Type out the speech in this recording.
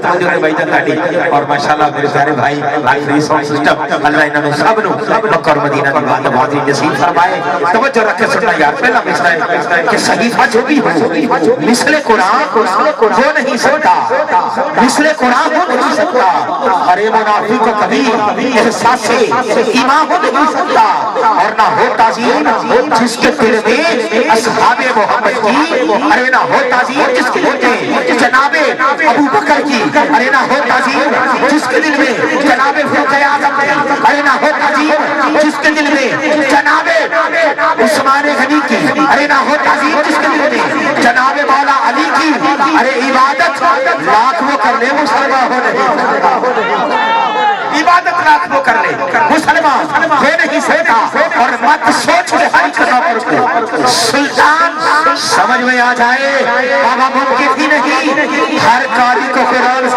اور ماشاءاللہ میرے پیارے بھائی آخری ساؤنڈ سسٹم اللہ انہوں نے سب نو مکہ اور مدینہ کی بات بہادری نصیب فرمائے. توجہ رکھ کے سننا یار. پہلا مسئلہ ہے کہ صحیفہ جو بھی ہو مثل قرآن ہو نہیں سکتا, مثل قرآن ہو نہیں سکتا. ارے منافق کو کبھی احساس ایمان ہو نہیں سکتا اور نہ ہو تعظیم جس کے دل میں اصحاب محمد کی, ارے نہ ہو تعظیم جس کے دل میں جناب ابو بکر کی, ارے نہ ہو تعظیم جس کے دل میں جناب فاروق اعظم کی, ارے نہ ہو تعظیم جس کے دل میں جناب عثمان غنی کی, ارے نہ ہو تعظیم جس کے دل میں جناب مولا علی کی. ارے عبادت لاکھ وہ کر لے مسلمان ہو نہیں, عبادت لاکھ وہ کر لے مسلمان ہو نہیں سکتا. اور مت سوچ رہا کرنا سلطان سمجھ میں آ جائے بابا ممکن ہی نہیں ہر کاری کو قرآن